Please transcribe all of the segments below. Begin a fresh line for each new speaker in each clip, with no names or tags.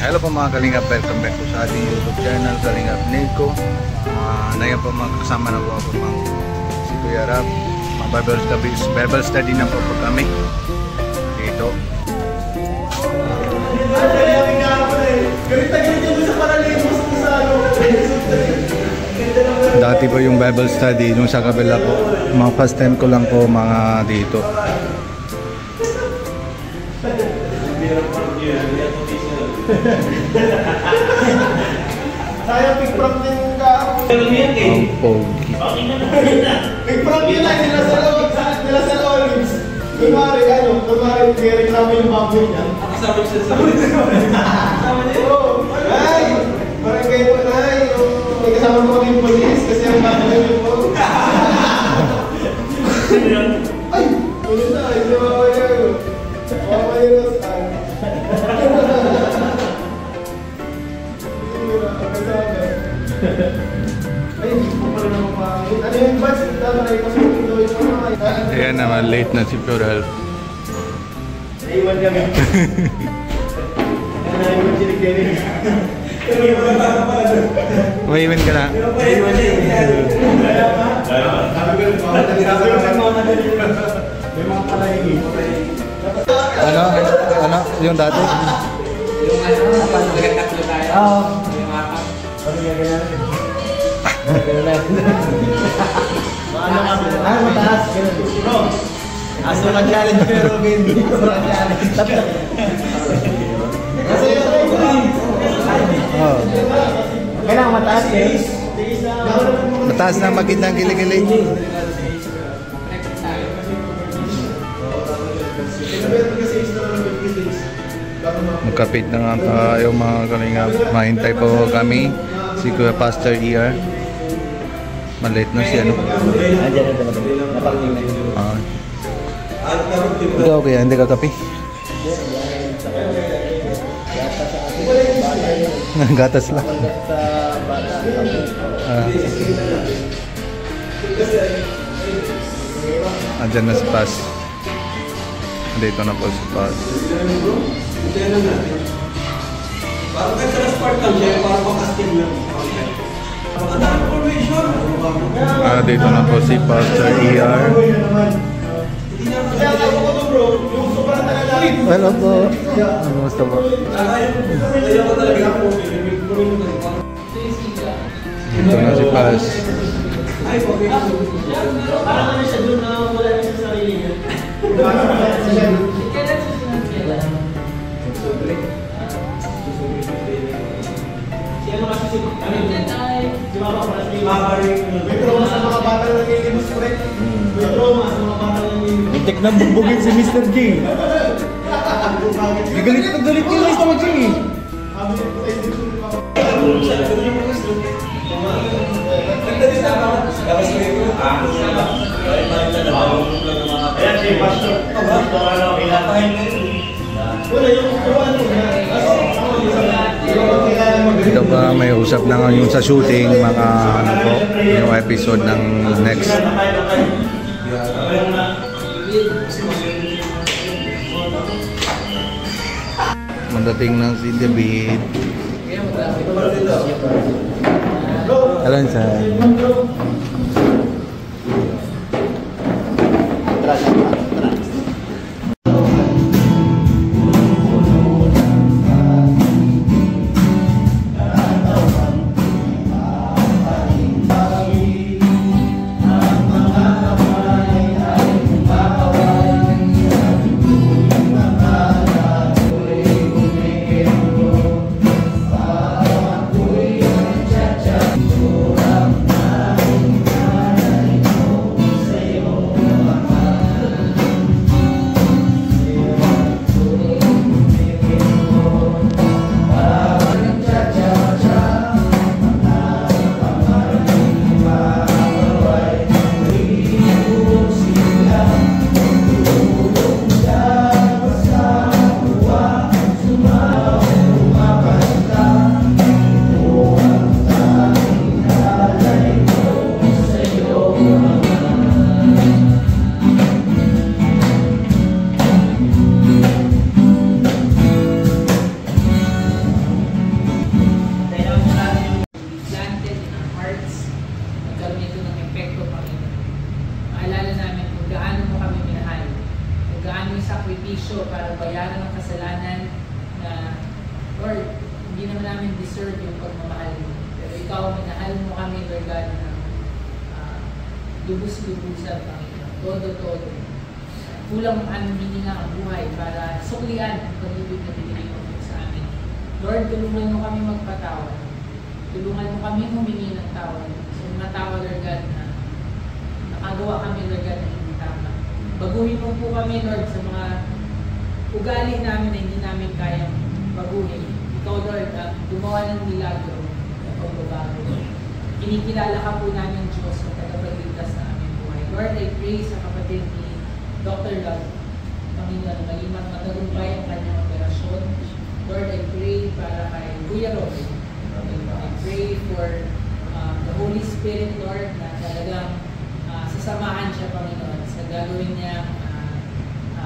Hello po mga Kalingap, welcome back po sa ating YouTube channel, Kalingap Nico. Ngayon po magkasama na po ako si Kuya Rap. Bible study na po kami dito. Dati po yung Bible study nung sa kabila po. Mga first time ko lang po mga dito.
Saya pick from din ka.
Ang pogi.
Pick from din lang nila sa Olives. Kunwari reklamo yung baboy niya. Kasama siya sa kasama niya? Oo. Ay! Parang kayo po na may kasama ko yung polis kasi ang baboy niyo po. Ay! Ulit na. Hindi baboy niyo. Baboy niyo.
Ayan naman, late na si Floral.
Naiwan kami. Naiwan si Nick.
Maiwan ka na?
Naiwan siya. May mga palahingi.
Ano? Yung dati?
Yung paano nagtatlo tayo?
Oo.
Yung mapa.
Ano yung ganyan? Mataas. Bro, aso na challenge ko yung Robin. Kasi kailangan mataas eh.
Mataas na magandang gili-gili. Magkapit na nga tayo mga Kalingap. Mahintay po kami si Kuya Pastor ER. Maliit na si ano. Ikaw kaya hindi ka kape? Gatas lang. Andyan na si Paz. Dito na po si Paz.
Parang ka sa sport lang siya, parang makastig lang.
Dito na po si Pastor ER. Hello po. Kamusta po? Dito na si Paz.
Parang ano siya doon na wala rin sa sarili niya. May trauma sa mga bata na nangilimos ko rin. May trauma sa mga bata na nangilimos.
Muntik na bugbugin si Mr. G. Galit na galit yung guys naman siya eh.
Ayan si Pastor. Wala yung kukuhaan mo.
Dito pa may usap na ngayon sa shooting mga ano po, yung episode ng next. Mandating ng si David. Alam sa
sakripisyo para bayaran ang kasalanan na, Lord, hindi naman namin deserve yung pagmamahal mo. Pero ikaw, minahal mo kami, Lord God, na lubos-lubusan, Panginoon. Todo-todo. Kulang ang hininga ang buhay para suklian ang pag-ibig na binigay mo sa amin. Lord, tulungan mo kami magpatawad. Tulungan mo kami humingi ng tawad. So, mga tawad, Lord God, na nakagawa kami, Lord God, na hindi tama. Baguhin mo po kami, Lord, sa mga ugali namin na hindi namin kayang baguhin. Ikaw, Lord, gumawa ng milagro ng pagbabago. Kinikilala ka po namin, Diyos, na tagapagligtas na aming buhay. Lord, I pray sa kapatid ni Dr. Love, Panginoon, maging matagumpay ang kanyang operasyon. Lord, I pray para kay Kuya Robin. I pray for the Holy Spirit, Lord, na talagang sasamahan siya, Panginoon, sa gagawin niya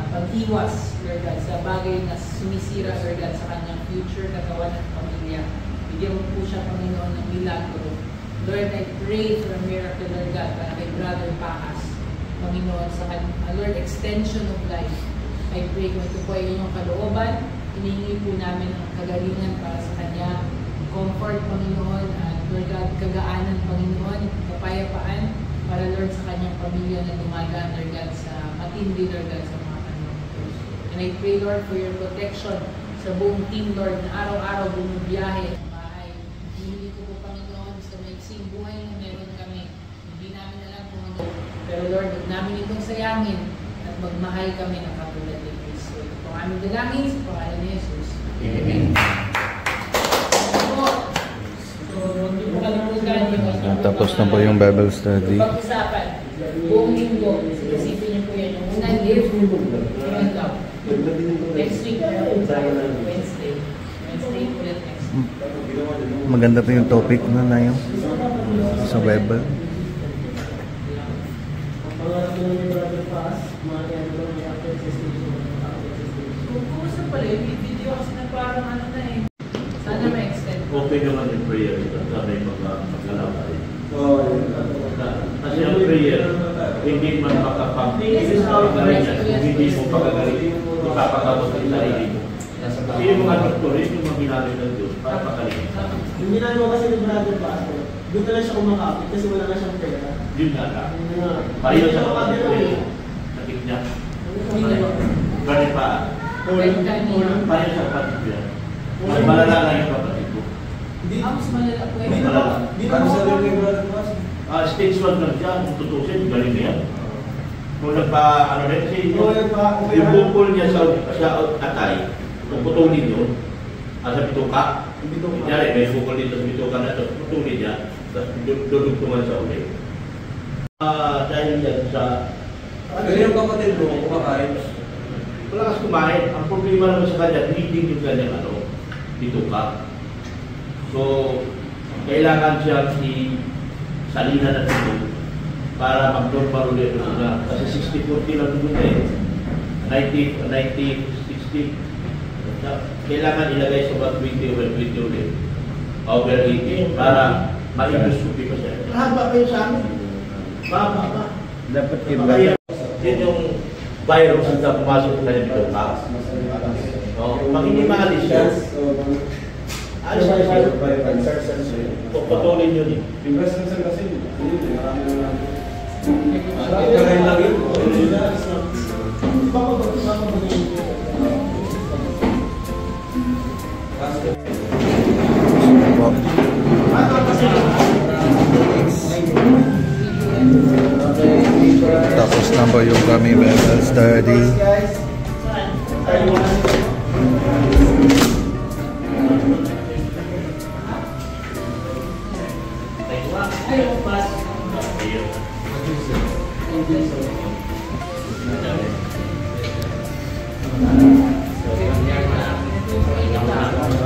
pag-iwas, Lord God, sa bagay na sumisira, Lord God, sa kanyang future, katawan at pamilya. Bigyan mo po siya, Panginoon, ng milagro. Lord, I pray for a miracle, Lord God, para kay Brother Pacas, Panginoon, sa Lord, extension of life. I pray kung ito po ay inyong kalooban, hinihingi po namin ang kagalingan para sa kanya, comfort, Panginoon, at Lord God, kagaanan, Panginoon, kapayapaan, para Lord sa kanyang pamilya na dumadaan, Lord God, sa matindi, Lord God, sa mga panahon. And I pray, Lord, for your protection sa buong team, Lord, na araw-araw bumibiyahe sa bahay. Hinihingi ko po, Panginoon, sa maiksing buhay na meron kami. Hindi namin alam kung ano. Pero Lord, huwag namin itong sayangin at magmahal kami ng katulad ni Cristo. Ito po aming dalangin sa pangalan ni Jesus. Amen.
Tapos na po yung Bible study.
Pag-usapan, buong linggo, sinisipin niyo po yan. Yung unang live, yung love. Next week, Wednesday. Wednesday ulit next week.
Maganda po yung topic na yun sa Bible.
Kumusta pala yung video kasi na parang ano na eh. Sana ma-extend.
Okay naman yung prayer ito sa may maglalakay. Kasi ang prayer, hindi man makapag-pagaling yan, hindi mo pagagaling, ipapagamot ang sarili mo. Kasi yung mga doktor, yung mga ginamit ng Diyos para pagaling.
Yung ginagawa kasi ng Brother Pastor, doon na lang siya kumakapit kasi wala na siyang pera.
Yun nga lang. Pareho siya kapatid ko yun. Nakit niya. Ganit pa. Pareho siya kapatid ko yan. Mas malala na yung kapatid ko.
Mas malala po eh.
Di ba sa rin yung Brother Pastor?
Stage 1 lang siya, kung tutusin, galing niya. Kung ano rin, kasi yung bukol niya sa atay, kung putulin yun, sa bituka, kunyari may bukol dito sa bituka na ito, putulin niya, tapos dudugtungan sa ulit. Dahil yan sa...
Pero yung kapatid mo, kumakain.
Wala kasi kumain. Ang problema naman sa kanya, bleeding yung kanyang bituka. So, kailangan siya salina na dito para mag-normal ulit na. Kasi 60-40 lang dito eh. 90-60. Kailangan ilagay sa about 20 over 20 ulit. Over 80 para ma-endoscopy pa siya. Mahaba pa yun sa amin. Mahaba pa.
Dapat
Kaya, yun yung virus na pumasok na dito. Pag hindi maalis siya, alis na siya. Puputulin yun eh.
Tapos na po yung kami Bible study.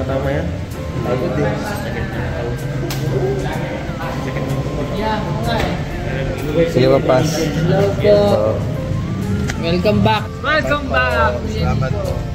Tama yan? Pagod din. Sige pa, Pas.
Welcome back. Welcome back.
Salamat po.